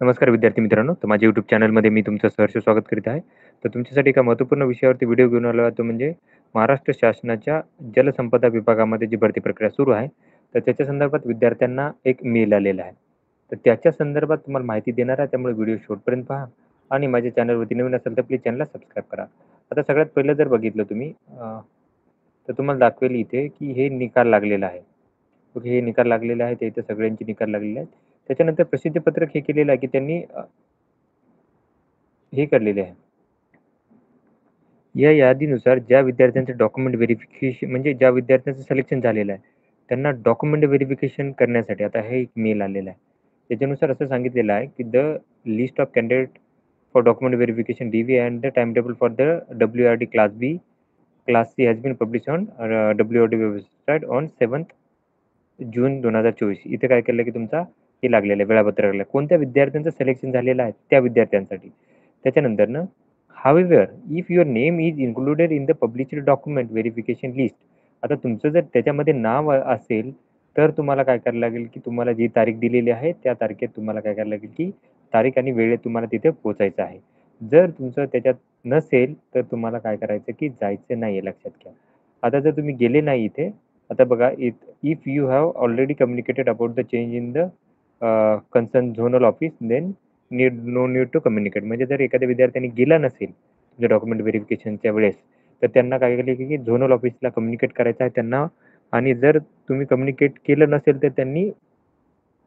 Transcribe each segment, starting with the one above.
नमस्कार विद्यार्थी मित्रांनो. तर माझ्या YouTube चॅनलमध्ये मी तुमचं सहर्ष स्वागत करीत आहे. तर तुमच्यासाठी एका महत्त्वपूर्ण विषयावरती व्हिडिओ घेऊन आलो आहे, तो म्हणजे महाराष्ट्र शासनाच्या जलसंपदा विभागामध्ये जी भरती प्रक्रिया सुरू आहे, तर त्याच्या संदर्भात विद्यार्थ्यांना एक मेल आलेला आहे. तर त्याच्या संदर्भात तुम्हाला माहिती देणार आहे, त्यामुळे व्हिडिओ शेवटपर्यंत पहा आणि माझ्या चॅनलवरती नवीन असाल तर प्लीज चॅनलला सबस्क्राईब करा. आता सगळ्यात पहिलं जर बघितलं तुम्ही तर तुम्हाला दाखवेल इथे की हे निकाल लागलेला आहे. ओके, हे निकाल लागलेले आहेत. इथे सगळ्यांचे निकाल लागलेले आहेत. त्याच्यानंतर प्रसिद्धीपत्रक हे केलेलं आहे की त्यांनी हे काढलेले आहे. या यादीनुसार ज्या विद्यार्थ्यांचं डॉक्युमेंट व्हेरिफिकेशन म्हणजे ज्या विद्यार्थ्यांचं सिलेक्शन झालेलं आहे, त्यांना डॉक्युमेंट व्हेरिफिकेशन करण्यासाठी आता हे एक मेल आलेला आहे. त्याच्यानुसार असं सांगितलेलं आहे की the list of candidate for document verification DV and the time table for the WRD class B, class C has been publish on WRD website on 7th June 2024. इथे काय केलं की तुमचा हे लागलेलं आहे, वेळापत्रक लागलं. कोणत्या विद्यार्थ्यांचं सिलेक्शन झालेलं आहे त्या विद्यार्थ्यांसाठी. त्याच्यानंतर however, if your name is included in the published document verification list, आता तुमचं जर त्याच्यामध्ये नाव असेल, तर तुम्हाला काय करायला लागेल, की तुम्हाला जी तारीख दिलेली आहे, त्या तारखेत तुम्हाला काय करायला लागेल, की तारीख आणि वेळेत तुम्हाला तिथे पोहोचायचं आहे. जर तुमचं त्याच्यात नसेल, तर तुम्हाला काय करायचं, की जायचं नाहीये लक्षात घ्या. आता जर तुम्ही गेले नाही इथे, आता बघा if you have already communicated about the change in the concern zonal office, then no need to communicate. म्हणजे जर एखाद्या विद्यार्थ्याने गेला नसेल तुमच्या डॉक्युमेंट व्हेरिफिकेशनच्या वेळेस, तर त्यांना काय केलं की झोनल ऑफिसला कम्युनिकेट करायचं आहे त्यांना आणि जर तुम्ही कम्युनिकेट केलं नसेल तर त्यांनी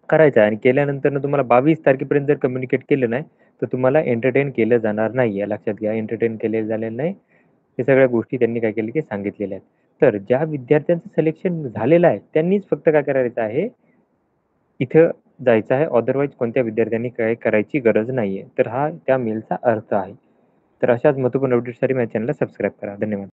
करायचं आहे आणि केल्यानंतर तुम्हाला 22 तारखेपर्यंत जर कम्युनिकेट केलं नाही, तर तुम्हाला एंटरटेन केलं जाणार नाही. या लक्षात घ्या. एंटरटेन केलं झालेलं नाही. हे सगळ्या गोष्टी त्यांनी काय केल्या की सांगितलेल्या आहेत. तर ज्या विद्यार्थ्यांचं सिलेक्शन झालेलं आहे, त्यांनीच फक्त काय करायचं आहे, इथं जायचं आहे. अदरवाईज कोणत्या विद्यार्थ्यांनी काय करायची गरज नाहीये. तर हा त्या मेलचा अर्थ आहे. तर अशाच महत्त्वपूर्ण अपडेट्ससाठी माझ्या चॅनलला सबस्क्राईब करा. धन्यवाद.